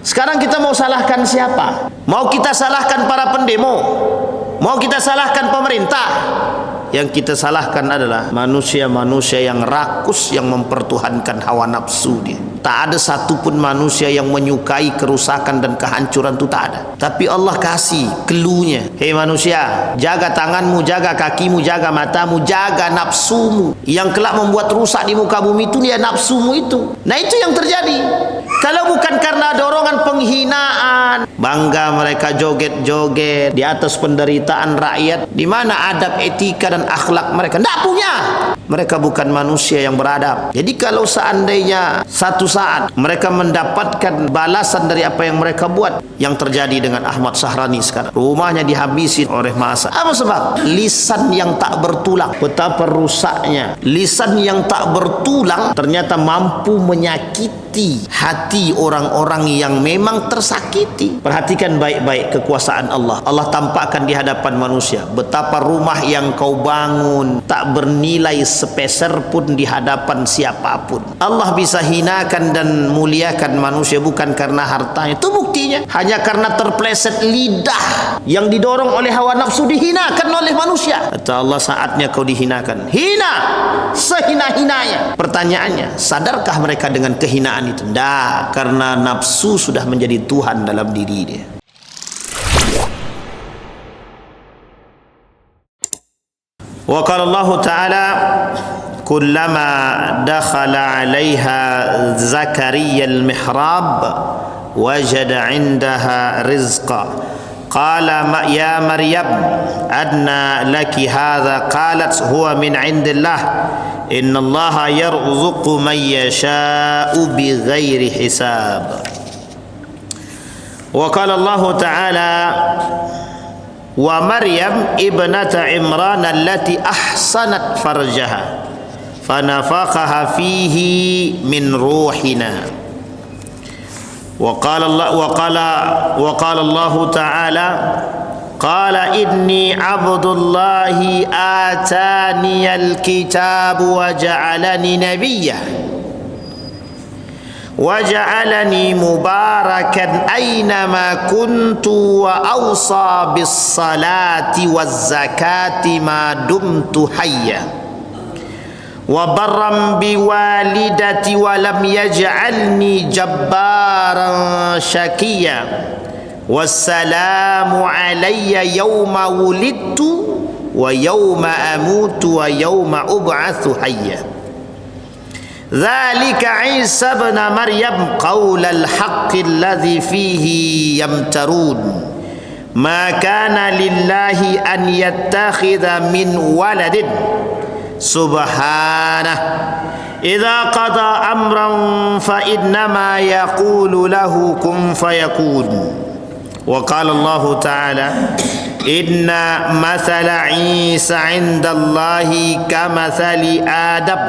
Sekarang kita mau salahkan siapa? Mau kita salahkan para pendemo? Mau kita salahkan pemerintah? Yang kita salahkan adalah manusia-manusia yang rakus, yang mempertuhankan hawa nafsu dia. Tak ada satupun manusia yang menyukai kerusakan dan kehancuran, itu tak ada. Tapi Allah kasih cluenya. Hei manusia, jaga tanganmu, jaga kakimu, jaga matamu, jaga nafsumu. Yang kelak membuat rusak di muka bumi itu dia nafsumu itu. Nah itu yang terjadi. Kalau bukan karena dorongan penghinaan, bangga mereka joget-joget di atas penderitaan rakyat, di mana adab, etika dan akhlak mereka? Tidak punya. Mereka bukan manusia yang beradab. Jadi kalau seandainya satu saat mereka mendapatkan balasan dari apa yang mereka buat, yang terjadi dengan Ahmad Sahrani sekarang, rumahnya dihabisi oleh massa. Apa sebab? Lisan yang tak bertulang. Betapa rusaknya lisan yang tak bertulang, ternyata mampu menyakiti hati orang-orang yang memang tersakiti. Perhatikan baik-baik kekuasaan Allah. Allah tampakkan di hadapan manusia betapa rumah yang kau bangun tak bernilai sepeser pun di hadapan siapapun. Allah bisa hinakan dan muliakan manusia bukan karena hartanya. Itu buktinya. Hanya karena terpleset lidah yang didorong oleh hawa nafsu, dihinakan oleh manusia. Kata Allah, saatnya kau dihinakan. Hina sehina-hinanya. Pertanyaannya, sadarkah mereka dengan kehinaan itu? Tidak, karena nafsu sudah menjadi Tuhan dalam diri dia. Wa qala Allah Ta'ala kullama dakhala 'alayha Zakaria al-mihrab wajada 'indaha rizqa qala ya Maryam adna laki hadha qalat huwa min 'indillah innallaha yarzuqu man yasha'u bighairi hisab. Wa qala Allah Ta'ala wa Maryam ibnata Imran allati ahsanat farjaha fanafakhaha fihi min ruhina. Wa qala Allah Ta'ala qala inni abdullahi ataniyal kitab wa ja'alani nabiyya waja'alani mubarakan aynama kuntu wa awsa bis salati waz zakati ma dumtu hayya wa barram bi walidati wa lam yaj'alni jabbaran shakiyya wassalamu alayya yawma wulidtu wa yawma amutu wa yawma ub'atsu hayya. Dzalika Isa ibn Maryam qaulal haqqi alladzi fihi yamtarun ma kana lillahi an yattakhidha min waladin subhanahu idza qada amran fa innama yaqulu lahu kun fayakun. Wa qala Allah Ta'ala inna mathala Isa 'indallahi kamathali Adam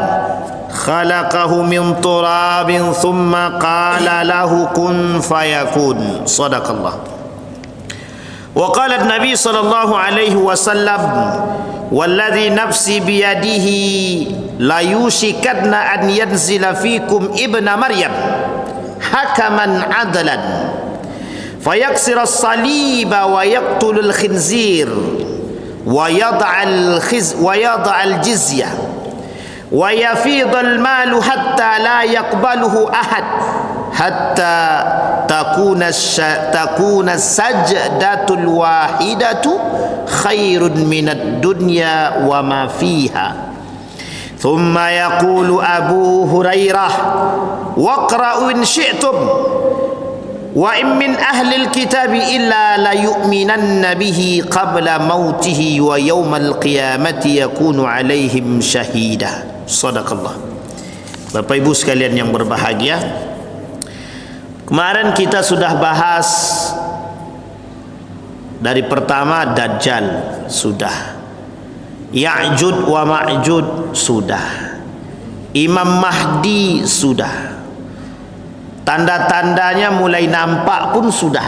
khalaqahu min turabin thumma qala lahu kun fayakun. Sadaqallah. Wa qala an-nabi sallallahu alaihi wasallam walladhi nafsi biyadihi la yushikanna an yanzila fikum ibna Maryam hakaman adalan fayaksira as-saliba wa yaqtulul khinzir wa yad'al jizya wa yafidul malu hatta la yaqbaluhu ahad hatta takuna sajdatul wahidatu khairun minad dunya wa ma fiha. Thumma yaqulu Abu Hurairah waqra'u in syi'tum wa in min ahli alkitabi illa la yu'minanna bihi qabla mautihi wa yawmal qiyamati yakunu alaihim syahida. Sadaqallah. Bapak Ibu sekalian yang berbahagia, kemarin kita sudah bahas dari pertama Dajjal sudah, Ya'jud wa Ma'jud sudah, Imam Mahdi sudah, tanda-tandanya mulai nampak pun sudah.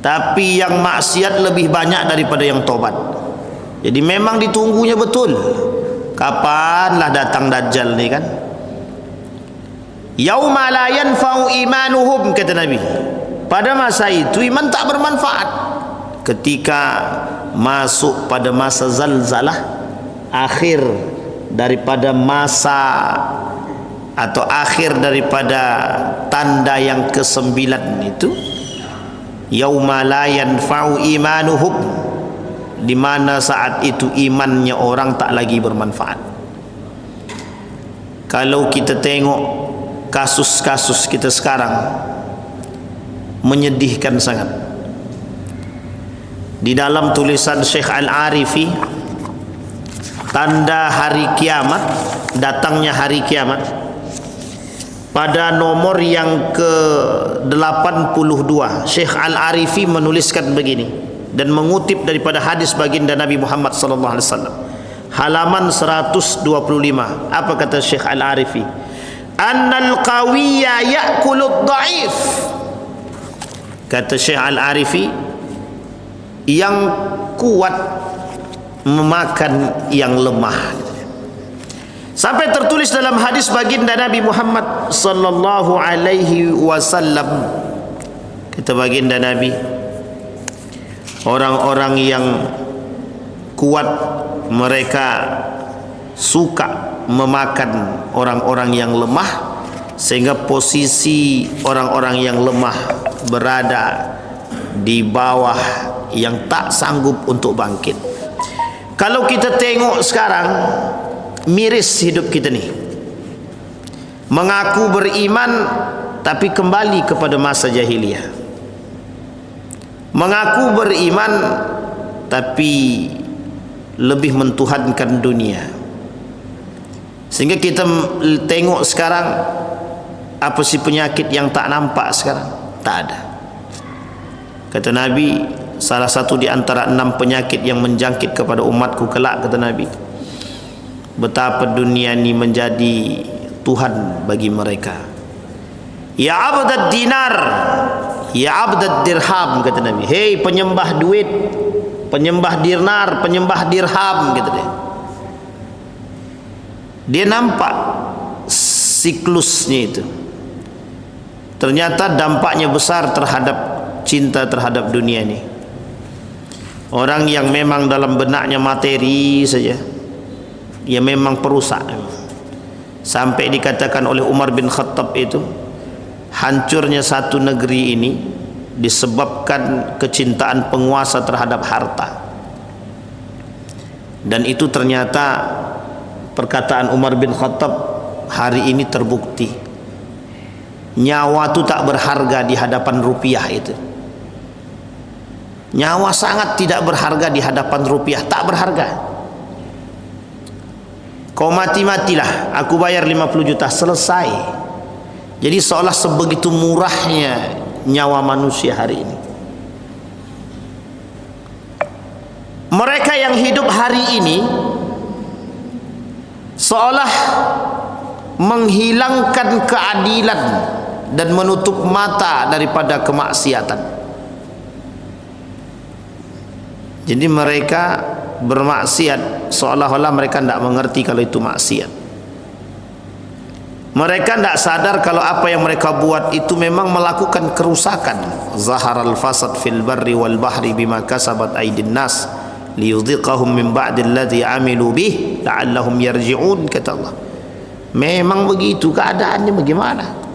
Tapi yang maksiat lebih banyak daripada yang tobat. Jadi memang ditunggunya betul. Kapanlah datang Dajjal ni kan? Yauma la yanfa'u imanuhum, kata Nabi. Pada masa itu iman tak bermanfaat. Ketika masuk pada masa zalzalah, akhir daripada masa atau akhir daripada tanda yang ke-9 itu, yauma la yanfa'u imanuhum, di mana saat itu imannya orang tak lagi bermanfaat. Kalau kita tengok kasus-kasus kita sekarang, menyedihkan sangat. Di dalam tulisan Syekh Al-Arifi, tanda hari kiamat, datangnya hari kiamat, pada nomor yang ke-82, Syekh Al-Arifi menuliskan begini dan mengutip daripada hadis baginda Nabi Muhammad sallallahu alaihi wasallam, halaman 125. Apa kata Syekh Al-Arifi? Annal qawiyya ya'kulud dha'if. Kata Syekh Al-Arifi, yang kuat memakan yang lemah. Sampai tertulis dalam hadis baginda Nabi Muhammad sallallahu alaihi wasallam, kata baginda Nabi, orang-orang yang kuat mereka suka memakan orang-orang yang lemah, sehingga posisi orang-orang yang lemah berada di bawah yang tak sanggup untuk bangkit. Kalau kita tengok sekarang, miris hidup kita ni. Mengaku beriman tapi kembali kepada masa jahiliyah. Mengaku beriman tapi lebih mentuhankan dunia. Sehingga kita tengok sekarang, apa sih penyakit yang tak nampak sekarang? Tak ada. Kata Nabi, salah satu di antara 6 penyakit yang menjangkit kepada umatku kelak, kata Nabi, betapa dunia ini menjadi Tuhan bagi mereka. Ya abdad dinar, ya abdad dirham, kata Nabi. Hei penyembah duit, penyembah dinar, penyembah dirham, kata dia. Dia nampak siklusnya itu. Ternyata dampaknya besar terhadap cinta terhadap dunia ini. Orang yang memang dalam benaknya materi saja, ia memang perusak. Sampai dikatakan oleh Umar bin Khattab itu, hancurnya satu negeri ini disebabkan kecintaan penguasa terhadap harta. Dan itu ternyata perkataan Umar bin Khattab hari ini terbukti. Nyawa itu tak berharga di hadapan rupiah itu. Nyawa sangat tidak berharga di hadapan rupiah, tak berharga. Kau mati-matilah, aku bayar 50 juta, selesai. Jadi seolah sebegitu murahnya nyawa manusia hari ini. Mereka yang hidup hari ini seolah menghilangkan keadilan dan menutup mata daripada kemaksiatan. Jadi mereka bermaksiat seolah-olah mereka tidak mengerti kalau itu maksiat. Mereka tidak sadar kalau apa yang mereka buat itu memang melakukan kerusakan. Zaharal fasad fil barri wal bahri bima kasabat aydin nas liyudhiqahum min ba'dil ladzi amilu bih la'allahum yarji'un, kata Allah. Memang begitu keadaannya, bagaimana?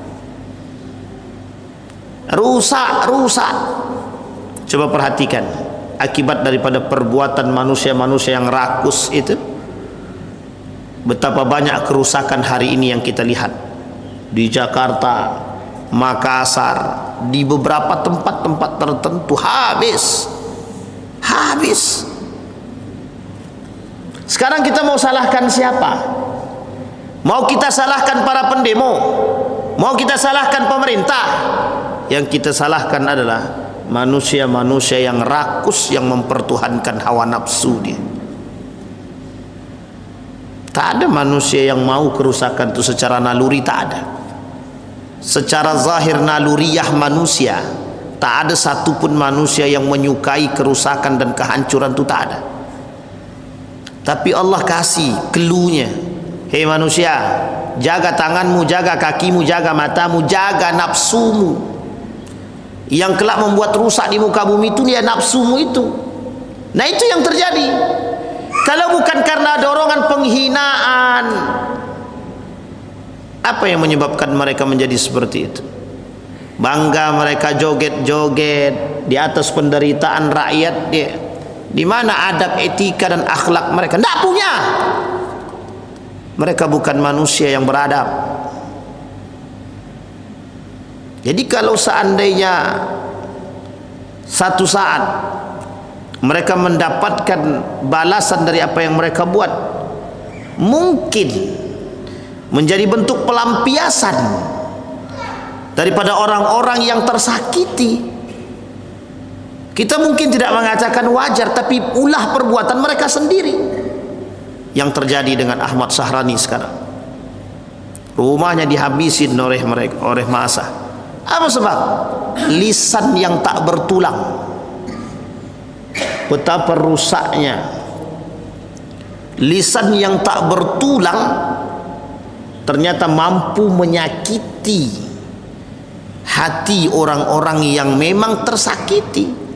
Rusak. Coba perhatikan akibat daripada perbuatan manusia-manusia yang rakus itu. Betapa banyak kerusakan hari ini yang kita lihat di Jakarta, Makassar, di beberapa tempat-tempat tertentu. Habis. Sekarang kita mau salahkan siapa? Mau kita salahkan para pendemo? Mau kita salahkan pemerintah? Yang kita salahkan adalah manusia-manusia yang rakus, yang mempertuhankan hawa nafsu dia. Tak ada manusia yang mau kerusakan itu secara naluri, tak ada. Secara zahir naluriyah manusia, tak ada satupun manusia yang menyukai kerusakan dan kehancuran itu, tak ada. Tapi Allah kasih cluenya. Hei manusia, jaga tanganmu, jaga kakimu, jaga matamu, jaga nafsumu. Yang kelak membuat rusak di muka bumi itu dia nafsumu itu. Nah itu yang terjadi. Kalau bukan karena dorongan penghinaan, apa yang menyebabkan mereka menjadi seperti itu? Bangga mereka joget-joget di atas penderitaan rakyat dia. Di mana adab, etika dan akhlak mereka? Tidak punya. Mereka bukan manusia yang beradab. Jadi kalau seandainya satu saat mereka mendapatkan balasan dari apa yang mereka buat, mungkin menjadi bentuk pelampiasan daripada orang-orang yang tersakiti. Kita mungkin tidak mengatakan wajar, tapi ulah perbuatan mereka sendiri. Yang terjadi dengan Ahmad Sahrani sekarang, rumahnya dihabisin oleh mereka, oleh massa. Apa sebab? Lisan yang tak bertulang. Betapa rusaknya lisan yang tak bertulang, ternyata mampu menyakiti hati orang-orang yang memang tersakiti.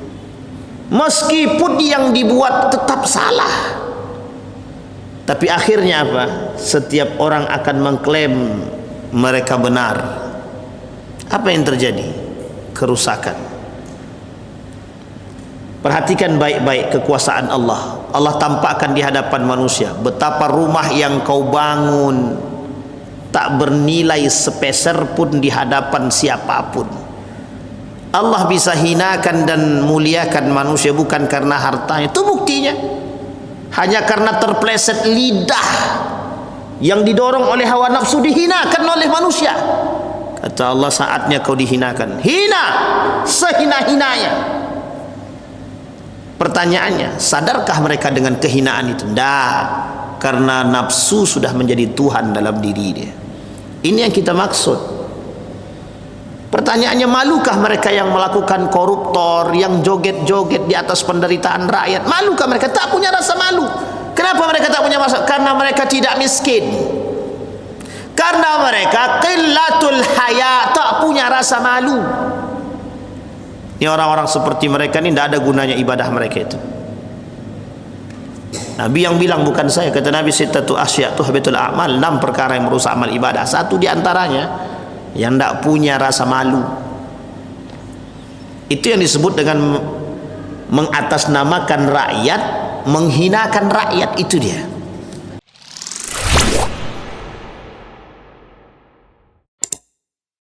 Meskipun yang dibuat tetap salah, tapi akhirnya apa? Setiap orang akan mengklaim mereka benar. Apa yang terjadi? Kerusakan. Perhatikan baik-baik kekuasaan Allah. Allah tampakkan di hadapan manusia betapa rumah yang kau bangun tak bernilai sepeser pun di hadapan siapapun. Allah bisa hinakan dan muliakan manusia bukan karena hartanya. Itu buktinya. Hanya karena terpleset lidah yang didorong oleh hawa nafsu dihinakan oleh manusia. Kata Allah, saatnya kau dihinakan. Hina sehina-hinanya. Pertanyaannya, sadarkah mereka dengan kehinaan itu? Tidak, karena nafsu sudah menjadi Tuhan dalam diri dia. Ini yang kita maksud. Pertanyaannya, malukah mereka yang melakukan koruptor, yang joget-joget di atas penderitaan rakyat? Malukah mereka? Tak punya rasa malu. Kenapa mereka tak punya rasa? Karena mereka tidak miskin. Karena mereka qillatul haya, tak punya rasa malu. Ini orang-orang seperti mereka ini tidak ada gunanya ibadah mereka itu. Nabi yang bilang, bukan saya. Kata Nabi, sittatu asya tuhbitul a'mal, 6 perkara yang merusak amal ibadah. Satu di antaranya yang tidak punya rasa malu. Itu yang disebut dengan mengatasnamakan rakyat, menghinakan rakyat. Itu dia.